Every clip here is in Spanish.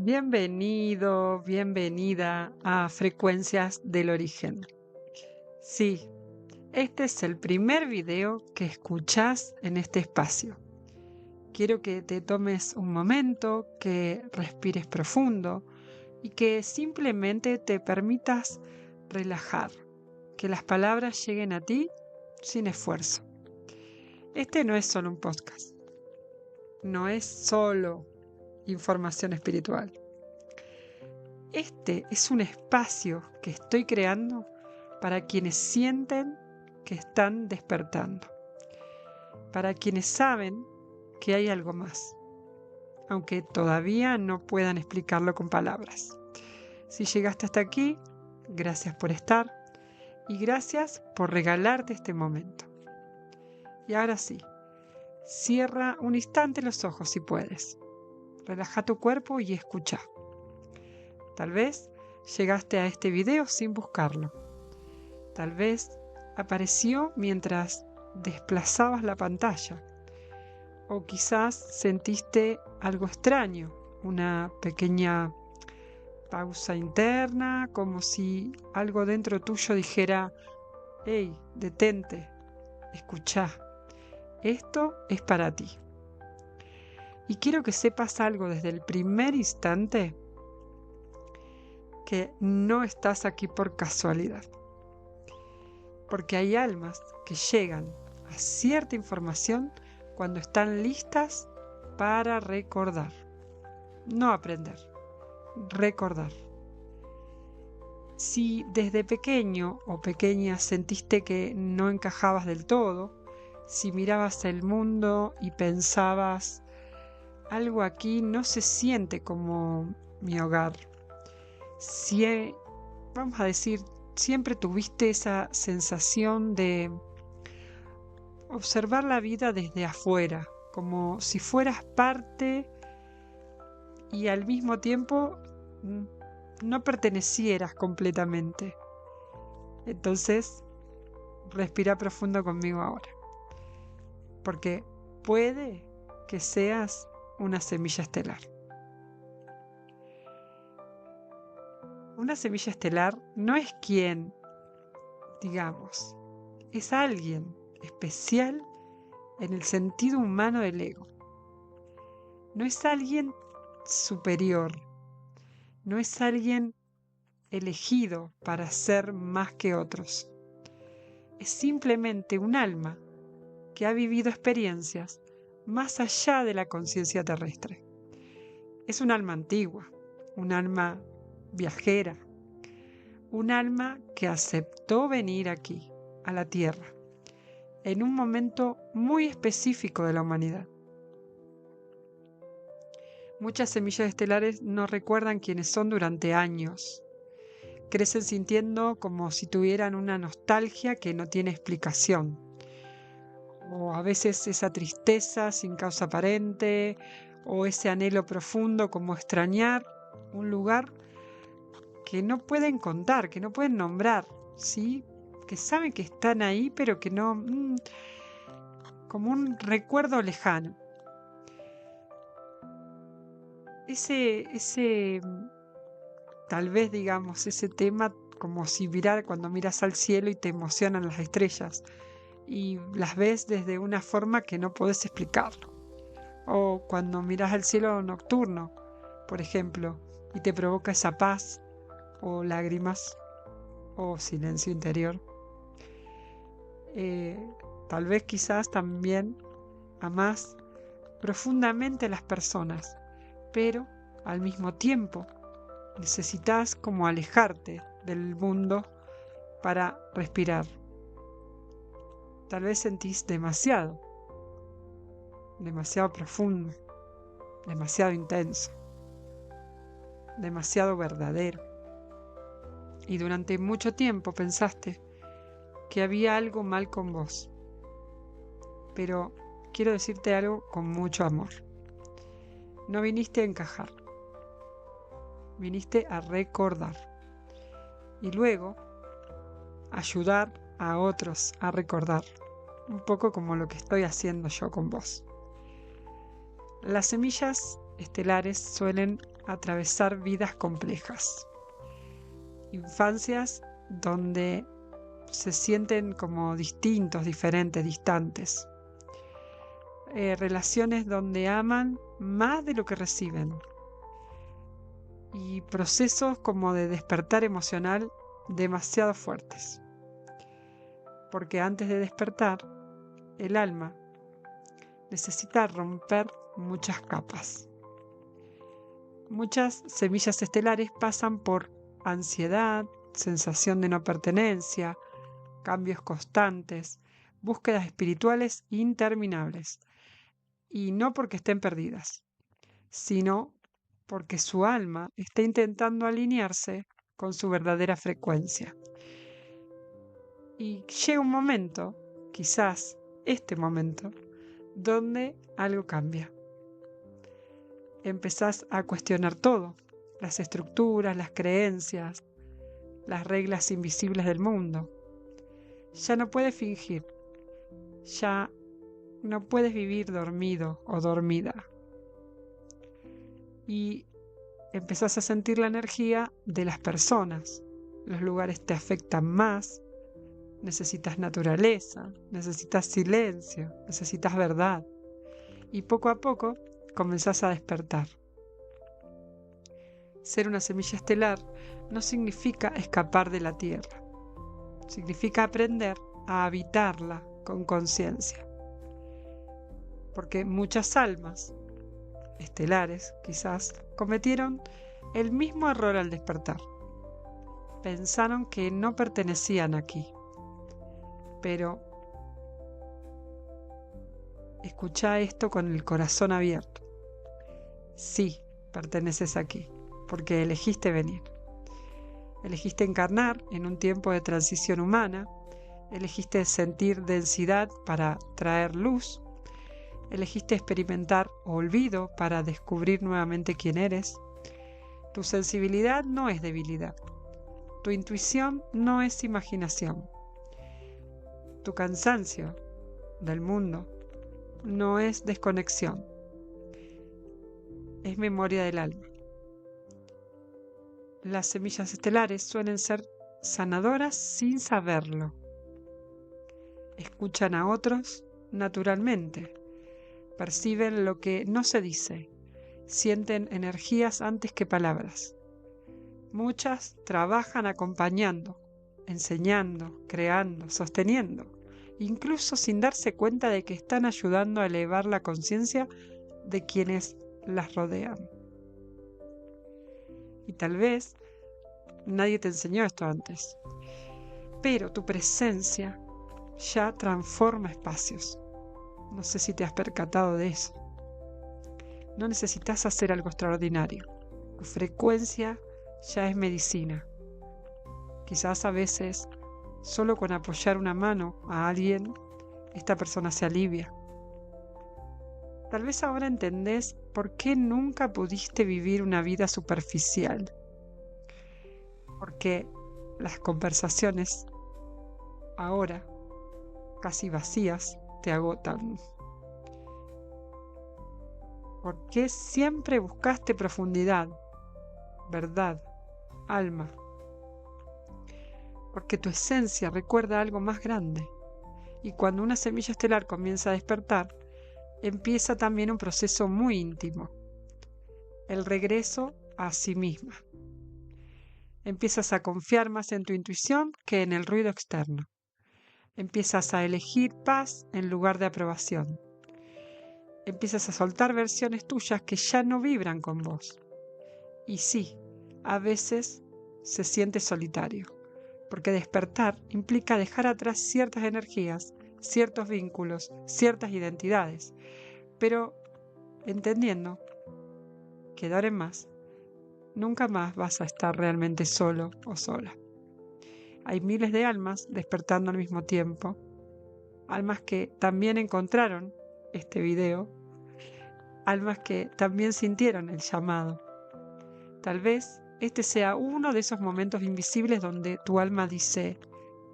Bienvenido, bienvenida a Frecuencias del Origen. Sí, este es el primer video que escuchás en este espacio. Quiero que te tomes un momento, que respires profundo y que simplemente te permitas relajar, que las palabras lleguen a ti sin esfuerzo. Este no es solo un podcast, no es solo información espiritual. Este es un espacio que estoy creando para quienes sienten que están despertando, para quienes saben que hay algo más, aunque todavía no puedan explicarlo con palabras. Si llegaste hasta aquí, gracias por estar y gracias por regalarte este momento. Y ahora sí, cierra un instante los ojos si puedes. Relaja tu cuerpo y escucha. Tal vez llegaste a este video sin buscarlo. Tal vez apareció mientras desplazabas la pantalla. O quizás sentiste algo extraño, una pequeña pausa interna, como si algo dentro tuyo dijera: hey, detente, escuchá, esto es para ti. Y quiero que sepas algo desde el primer instante, que no estás aquí por casualidad. Porque hay almas que llegan a cierta información cuando están listas para recordar. No aprender, recordar. Si desde pequeño o pequeña sentiste que no encajabas del todo, si mirabas el mundo y pensabas: algo aquí no se siente como mi hogar, si, vamos a decir, siempre tuviste esa sensación de observar la vida desde afuera, como si fueras parte y al mismo tiempo no pertenecieras completamente. Entonces, respira profundo conmigo ahora, porque puede que seas una semilla estelar. Una semilla estelar no es quien, digamos, es alguien especial en el sentido humano del ego. No es alguien superior, no es alguien elegido para ser más que otros. Es simplemente un alma que ha vivido experiencias más allá de la conciencia terrestre. Es un alma antigua, un alma viajera, un alma que aceptó venir aquí, a la Tierra, en un momento muy específico de la humanidad. Muchas semillas estelares no recuerdan quiénes son durante años. Crecen sintiendo como si tuvieran una nostalgia que no tiene explicación. O a veces esa tristeza sin causa aparente, o ese anhelo profundo como extrañar un lugar que no pueden contar, que no pueden nombrar, ¿sí? Que saben que están ahí, pero que no... como un recuerdo lejano. Ese tal vez, digamos, ese tema como si cuando miras al cielo y te emocionan las estrellas y las ves desde una forma que no podés explicarlo. O cuando miras al cielo nocturno, por ejemplo, y te provoca esa paz, o lágrimas, o silencio interior. Tal vez quizás también amás profundamente a las personas, pero al mismo tiempo necesitas como alejarte del mundo para respirar. Tal vez sentís demasiado profundo, demasiado intenso, demasiado verdadero. Y durante mucho tiempo pensaste que había algo mal con vos. Pero quiero decirte algo con mucho amor. No viniste a encajar, viniste a recordar. Y luego ayudar a otros a recordar. Un poco como lo que estoy haciendo yo con vos. Las semillas estelares suelen atravesar vidas complejas. Infancias donde se sienten como distintos, diferentes, distantes. Relaciones donde aman más de lo que reciben. Y procesos como de despertar emocional demasiado fuertes. Porque antes de despertar, el alma necesita romper muchas capas. Muchas semillas estelares pasan por ansiedad, sensación de no pertenencia, cambios constantes, búsquedas espirituales interminables. Y no porque estén perdidas, sino porque su alma está intentando alinearse con su verdadera frecuencia. Y llega un momento, quizás este momento, donde algo cambia. Empezás a cuestionar todo, las estructuras, las creencias, las reglas invisibles del mundo. Ya no puedes fingir, ya no puedes vivir dormido o dormida. Y empezás a sentir la energía de las personas. Los lugares te afectan más, necesitas naturaleza, necesitas silencio, necesitas verdad. Y poco a poco comenzás a despertar. Ser una semilla estelar no significa escapar de la Tierra. Significa aprender a habitarla con conciencia. Porque muchas almas estelares, quizás, cometieron el mismo error al despertar. Pensaron que no pertenecían aquí. Pero escucha esto con el corazón abierto. Sí, perteneces aquí, porque elegiste venir. Elegiste encarnar en un tiempo de transición humana, elegiste sentir densidad para traer luz, elegiste experimentar olvido para descubrir nuevamente quién eres. Tu sensibilidad no es debilidad, tu intuición no es imaginación, tu cansancio del mundo no es desconexión, es memoria del alma. Las semillas estelares suelen ser sanadoras sin saberlo. Escuchan a otros naturalmente, perciben lo que no se dice, sienten energías antes que palabras. Muchas trabajan acompañando, enseñando, creando, sosteniendo, incluso sin darse cuenta de que están ayudando a elevar la conciencia de quienes las rodean. Y tal vez nadie te enseñó esto antes, pero tu presencia ya transforma espacios. No sé si te has percatado de eso. No necesitas hacer algo extraordinario. Tu frecuencia ya es medicina. Quizás a veces, solo con apoyar una mano a alguien, esta persona se alivia. Tal vez ahora entendés por qué nunca pudiste vivir una vida superficial. Porque las conversaciones, ahora casi vacías, te agotan. ¿Por qué siempre buscaste profundidad, verdad, alma? Porque tu esencia recuerda algo más grande. Y cuando una semilla estelar comienza a despertar, empieza también un proceso muy íntimo. El regreso a sí misma. Empiezas a confiar más en tu intuición que en el ruido externo. Empiezas a elegir paz en lugar de aprobación. Empiezas a soltar versiones tuyas que ya no vibran con vos. Y sí, a veces se siente solitario, porque despertar implica dejar atrás ciertas energías, ciertos vínculos, ciertas identidades, pero entendiendo que de ahora en más, nunca más vas a estar realmente solo o sola. Hay miles de almas despertando al mismo tiempo, almas que también encontraron este video, almas que también sintieron el llamado. Tal vez este sea uno de esos momentos invisibles donde tu alma dice: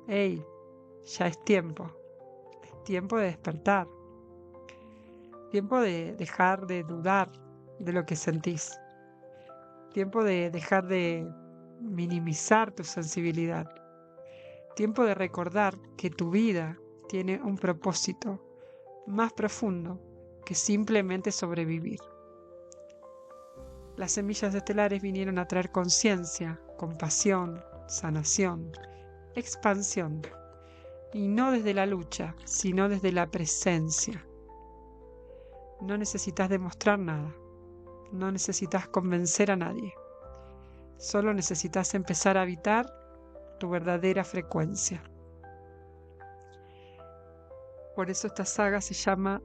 hey, ya es tiempo de despertar, tiempo de dejar de dudar de lo que sentís, Tiempo de dejar de minimizar tu sensibilidad. Tiempo de recordar que tu vida tiene un propósito más profundo que simplemente sobrevivir. Las semillas estelares vinieron a traer conciencia, compasión, sanación, expansión. Y no desde la lucha, sino desde la presencia. No necesitas demostrar nada. No necesitas convencer a nadie. Solo necesitas empezar a habitar tu verdadera frecuencia. Por eso esta saga se llama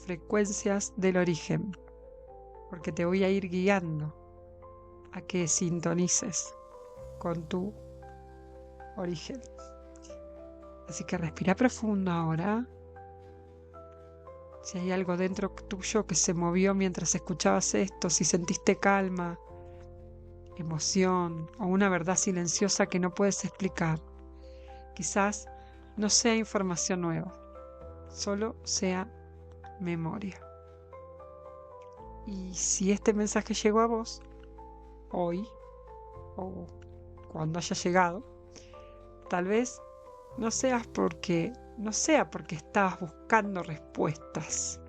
Frecuencias del Origen, porque te voy a ir guiando a que sintonices con tu origen. Así que respira profundo ahora. Si hay algo dentro tuyo que se movió mientras escuchabas esto, si sentiste calma, emoción o una verdad silenciosa que no puedes explicar, quizás no sea información nueva, solo sea memoria. Y si este mensaje llegó a vos hoy o cuando haya llegado, tal vez no sea porque estabas buscando respuestas,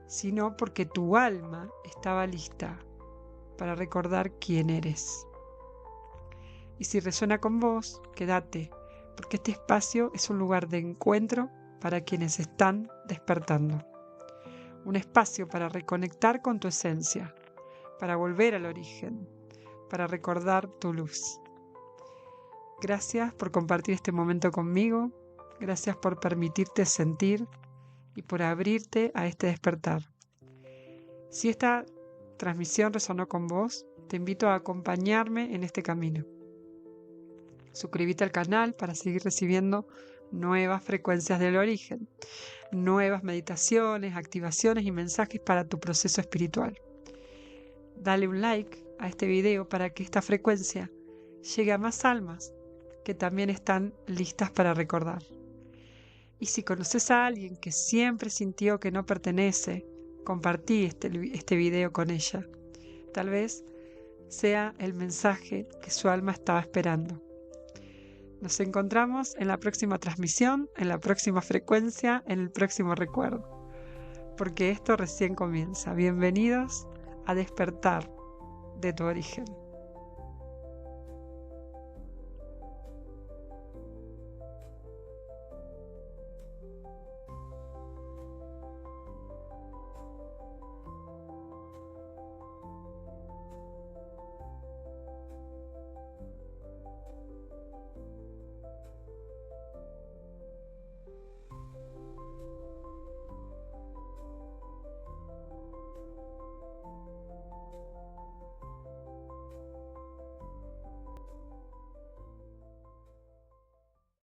sino porque tu alma estaba lista para recordar quién eres. Y si resuena con vos, quédate, porque este espacio es un lugar de encuentro para quienes están despertando. Un espacio para reconectar con tu esencia, para volver al origen, para recordar tu luz. Gracias por compartir este momento conmigo, gracias por permitirte sentir y por abrirte a este despertar. Si esta transmisión resonó con vos, te invito a acompañarme en este camino. Suscríbete al canal para seguir recibiendo nuevas frecuencias del origen, nuevas meditaciones, activaciones y mensajes para tu proceso espiritual. Dale un like a este video para que esta frecuencia llegue a más almas que también están listas para recordar. Y si conoces a alguien que siempre sintió que no pertenece, compartí este video con ella. Tal vez sea el mensaje que su alma estaba esperando. Nos encontramos en la próxima transmisión, en la próxima frecuencia, en el próximo recuerdo. Porque esto recién comienza. Bienvenidos a despertar de tu origen.